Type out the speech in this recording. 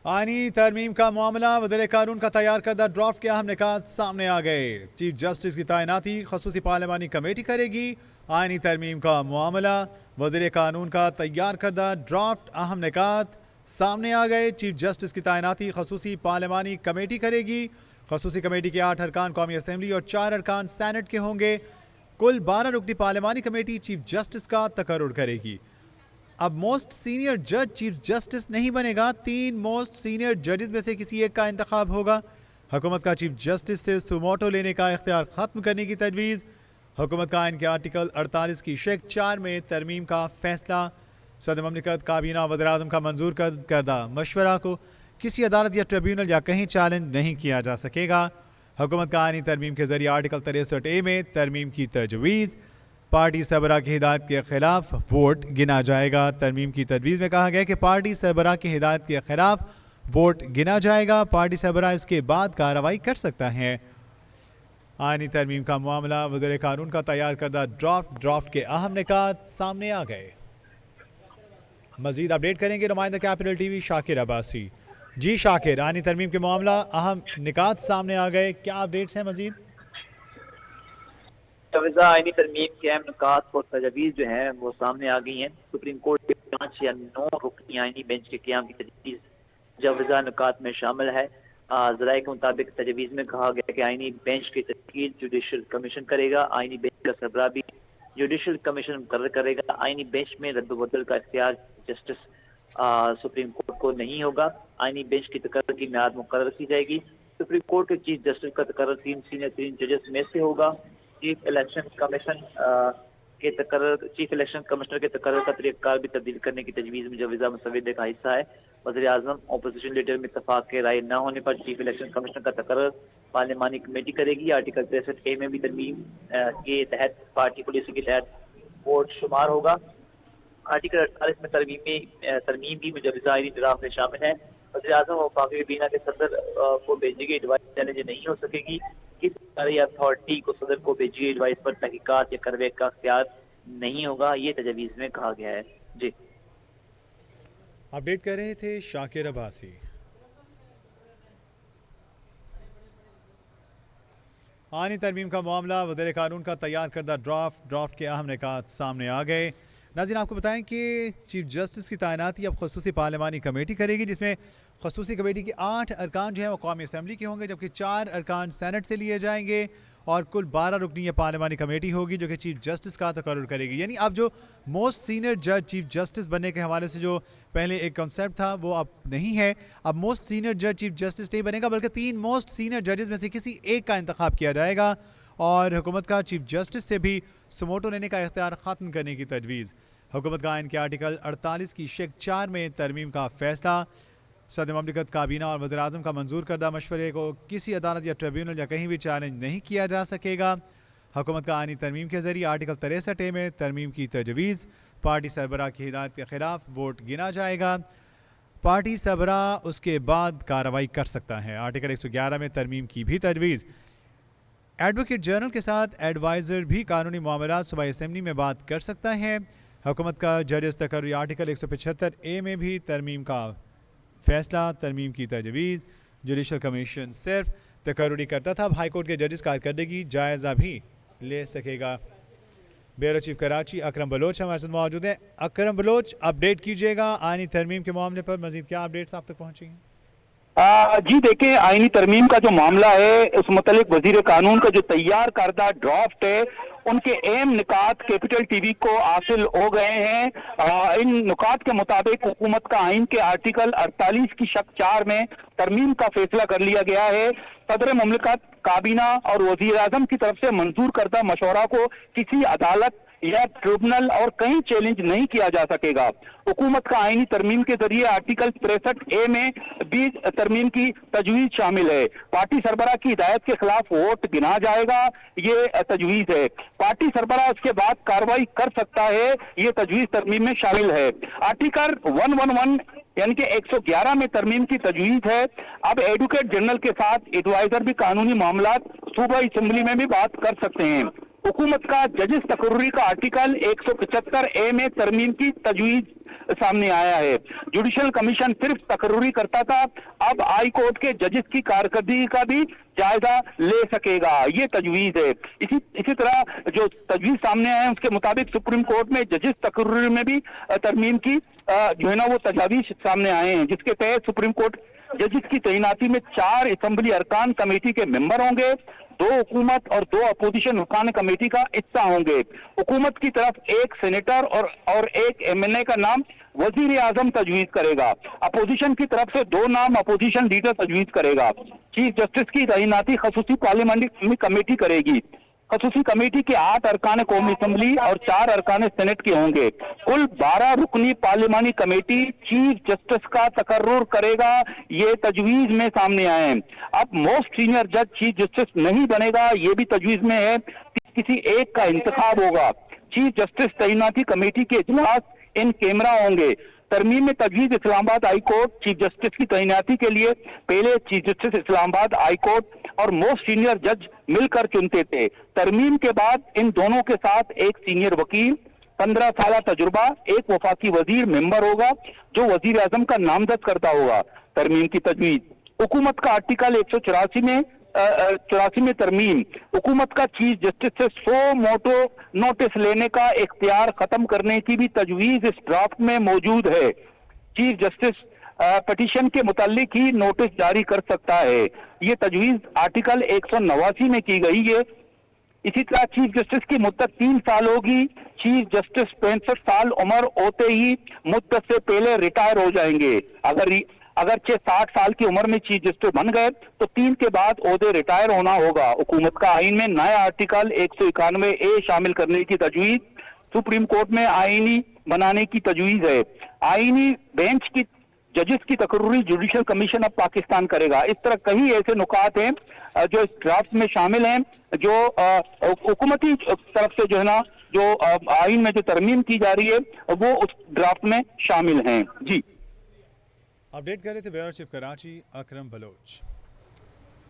आईनी तरमीम का मामला, वज़ीर कानून का तैयार करदा ड्राफ्ट के अहम निकात सामने आ गए। चीफ जस्टिस की तैनाती खसूसी पार्लिमानी कमेटी करेगी। आईनी तरमीम का मामला, वज़ीर कानून का तैयार करदा ड्राफ्ट, अहम निकात सामने आ गए। चीफ जस्टिस की तैनाती खसूसी पार्लिमानी कमेटी करेगी। खसूसी कमेटी के 8 अरकान कौमी असम्बली और 4 अरकान सैनेट के होंगे। कुल 12 रुकनी पार्लिमानी कमेटी चीफ जस्टिस का तकर्रुर करेगी। अब मोस्ट सीनियर जज चीफ जस्टिस नहीं बनेगा, 3 मोस्ट सीनियर जजेस में से किसी एक का इंतखाब होगा। हुकूमत का चीफ जस्टिस से सुमोटो लेने का इख्तियार ख़त्म करने की तजवीज़। हुकूमत का आइन के आर्टिकल 48 की शेक 4 में तरमीम का फैसला। सदर ममलिकत काबीना वज़ीर-ए-आज़म का मंजूर करदा मशवरा को किसी अदालत या ट्रिब्यूनल या कहीं चैलेंज नहीं किया जा सकेगा। हुकूमत का आइनी तरमीम के जरिए आर्टिकल 63A में तरमीम की तजवीज़। पार्टी सरबराह की हिदायत के खिलाफ वोट गिना जाएगा। तरमीम की तजवीज़ में कहा गया कि पार्टी सरबराह की हिदायत के खिलाफ वोट गिना जाएगा। पार्टी सरबराह इसके बाद कार्रवाई कर सकता है। आइनी तरमीम का मामला, वज़ीर कानून का तैयार करदा ड्राफ्ट के अहम निकात सामने आ गए। मज़ीद अपडेट करेंगे नुमाइंदा कैपिटल टीवी शाकिर अब्बासी। जी शाकिर, आइनी तरमीम के मामला, अहम निकात सामने आ गए, क्या अपडेट्स हैं मज़ीद? आइनी तरमीम के अहम निकात और तजवीज़ जो हैं वो सामने आ गई हैं। सुप्रीम कोर्ट के 5 या 9 रुकनी आइनी बेंच के क़याम की तजवीज़ जवाज़ा निकात में शामिल है। ज़राए के मुताबिक तजवीज़ में कहा गया कि आइनी बेंच की तश्कील जुडिशल कमीशन करेगा। आइनी बेंच का सरबराह भी जुडिशल कमीशन मुकर्रर करेगा। आइनी बेंच में रद्द-बदल का इख्तियार जस्टिस सुप्रीम कोर्ट को नहीं होगा। आइनी बेंच की तकर्रुर की मियाद मुकर्रर की जाएगी। सुप्रीम कोर्ट के चीफ जस्टिस का तकर्रुर 3 सीनियर 3 जजेस में से होगा। चीफ इलेक्शन कमीशनर के तकर्रुर का तरीक़ाकार भी तब्दील करने की तजवीज़ में जवाज़ा मसवदे का हिस्सा है। वज़ीर-ए-आज़म अपोजिशन लीडर में इत्तफाक़ के राय न होने पर चीफ इलेक्शन कमिश्नर का तकर्रुर पार्लिमानी कमेटी करेगी। आर्टिकल 63A में भी तरमीम के तहत पार्टी पॉलिसी के तहत वोट शुमार होगा। आर्टिकल 48 में तरमीम भी मुजवज़ा आइनी ड्राफ्ट में शामिल है। वज़ीर-ए-आज़म और वफाकी काबीना के सदर को भेजी गई एडवाइस चैलेंज नहीं हो सकेगी। किसी अथॉरिटी को सदर को भेजी गई एडवाइस पर तहकीकात या कार्रवाई का इख्तियार नहीं होगा, ये तजवीज़ में कहा गया है। जी, अपडेट कर रहे थे शाकिर अब्बासी। आइनी तरमीम का मामला, वज़ीर कानून का तैयार करदा ड्राफ्ट के अहम निकात सामने आ गए। नाज़रीन, आपको बताएं कि चीफ जस्टिस की तैनाती अब खसूसी पार्लिमानी कमेटी करेगी, जिसमें खसूसी कमेटी के 8 अरकान जो हैं वो कौमी असम्बली के होंगे, जबकि 4 अरकान सैनेट से लिए जाएंगे और कुल 12 रुकनी पार्लिमानी कमेटी होगी जो कि चीफ जस्टिस का तकर्रुर करेगी। यानी अब जो मोस्ट सीनियर जज चीफ जस्टिस बनने के हवाले से जो पहले एक कॉन्सेप्ट था वो अब नहीं है। अब मोस्ट सीनियर जज चीफ जस्टिस नहीं बनेगा, बल्कि 3 मोस्ट सीनियर जजेस में से किसी एक का इंतखाब किया जाएगा और हुकूमत का चीफ जस्टिस से भी सुमोटो लेने का इख्तियार ख़त्म करने की तजवीज़। हुकूमत का आइन के आर्टिकल 48 की शेक 4 में तरमीम का फैसला। सदर ममलिकत काबीना और वज़ीर-ए-आज़म का मंजूर करदा मशवरे को किसी अदालत या ट्रिब्यूनल या कहीं भी चैलेंज नहीं किया जा सकेगा। हुकूमत का आइनी तरमीम के जरिए आर्टिकल 63A में तरमीम की तजवीज़। पार्टी सरबराह की हिदायत के खिलाफ वोट गिना जाएगा। पार्टी सरबराह उसके बाद कार्रवाई कर सकता है। आर्टिकल 111 में तरमीम की भी तजवीज़। एडवोकेट जनरल के साथ एडवाइज़र भी कानूनी मामलात सूबाई असम्बली में बात कर सकता है। हुकूमत का जजेस तकर्रुरी आर्टिकल 175A में भी तरमीम का फैसला। तरमीम की तजवीज़। जुडिशल कमीशन सिर्फ तकर्रुरी करता था, अब हाई कोर्ट के जजेस कारकर्दगी जायज़ा भी ले सकेगा। ब्यूरो चीफ कराची अकरम बलोच हमारे साथ मौजूद है। अकरम बलोच, अपडेट कीजिएगा आइनी तरमीम के मामले पर, मज़ीद क्या अपडेट्स आप तक पहुँची हैं? जी देखें, आइनी तरमीम का जो मामला है उस मुतालिक वजीर कानून का जो तैयार करदा ड्राफ्ट है उनके अहम निकात कैपिटल टीवी को हासिल हो गए हैं। इन निकात के मुताबिक हुकूमत का आइन के आर्टिकल 48 की शक 4 में तरमीम का फैसला कर लिया गया है। सदर मुमलिकत काबीना और वज़ीर-ए-आज़म की तरफ से मंजूर करदा मशवरा को किसी अदालत या ट्रिब्यूनल और कहीं चैलेंज नहीं किया जा सकेगा। हुकूमत का आइनी तरमीम के जरिए आर्टिकल 63A में भी तरमीम की तजवीज़ शामिल है। पार्टी सरबराह की हिदायत के खिलाफ वोट गिना जाएगा, ये तजवीज़ है। पार्टी सरबराह उसके बाद कार्रवाई कर सकता है, ये तजवीज़ तरमीम में शामिल है। आर्टिकल 111 यानी कि 111 में तरमीम की तजवीज़ है। अब एडवोकेट जनरल के साथ एडवाइजर भी कानूनी मामलात सूबाई असम्बली में भी बात कर सकते हैं। हुकूमत का जजिस तकर्री का आर्टिकल 175A में तरमीम की तजवीज सामने आया है। जुडिशल कमीशन सिर्फ तकर्री करता था, अब हाई कोर्ट के जजिस की कारकर्दगी का भी जायजा ले सकेगा, ये तजवीज है। इसी तरह जो तजवीज सामने आए हैं उसके मुताबिक सुप्रीम कोर्ट में जजिस तकर्री में भी तरमीम की जो है ना वो तजावीज सामने आए हैं, जिसके तहत सुप्रीम कोर्ट जजिस की तैनाती में 4 असेंबली अरकान कमेटी के मेंबर होंगे, 2 हुकूमत और 2 अपोजिशन अरकान कमेटी का हिस्सा होंगे। हुकूमत की तरफ 1 सेनेटर और 1 MNA का नाम वजीर आजम तजवीज करेगा। अपोजिशन की तरफ से 2 नाम अपोजिशन लीडर तजवीज करेगा। चीफ जस्टिस की तैनाती खसूसी पार्लियामेंट्री कमेटी करेगी। खसूसी कमेटी के 8 अरकान कौमी असम्बली और 4 अरकान सेनेट के होंगे। कुल 12 रुकनी पार्लिमानी कमेटी चीफ जस्टिस का तकर्रुर करेगा, ये तजवीज में सामने आए हैं। अब मोस्ट सीनियर जज चीफ जस्टिस नहीं बनेगा, ये भी तजवीज में है, किसी एक का इंतखाब होगा। चीफ जस्टिस तैनाती कमेटी के इजलास इन कैमरा होंगे। तरमीम में तजवीज Islamabad high court chief justice की तैनाती के लिए पहले chief justice Islamabad high court और मोस्ट सीनियर जज मिलकर चुनते थे। तरमीम के बाद इन दोनों के साथ एक सीनियर वकील, 15 साल तजुर्बा, एक वफाकी वजीर मेंबर होगा जो वजीर आजम का नामजद करता होगा। तरमीम की तजवीज हुकूमत का आर्टिकल 184 में तरमीम, हुकूमत का चीफ जस्टिस से 100 मोटो नोटिस लेने का इख्तियार खत्म करने की भी तजवीज इस ड्राफ्ट में मौजूद है। चीफ जस्टिस पिटीशन के मुतालिक ही नोटिस जारी कर सकता है, ये तजवीज आर्टिकल 189 में की गई है। इसी तरह चीफ जस्टिस की मुद्दत 3 साल होगी। चीफ जस्टिस 65 साल उम्र होते ही मुद्दत से पहले रिटायर हो जाएंगे। अगर 60 साल की उम्र में चीफ जस्टिस बन गए तो 3 के बाद ओहदे रिटायर होना होगा। हुकूमत का आइन में नया आर्टिकल 191A शामिल करने की तजवीज, सुप्रीम कोर्ट में आईनी बनाने की तजवीज है। आईनी बेंच की जजिस की तकर्री जुडिशल कमीशन ऑफ पाकिस्तान करेगा। इस तरह कई ऐसे नुकात हैं जो इस ड्राफ्ट में शामिल हैं, जो हुकूमती तरफ से जो है ना जो आइन में जो तरमीम की जा रही है वो उस ड्राफ्ट में शामिल हैं। जी अपडेट कर रहे थे ब्यूरो चीफ कराची अकरम बलोच।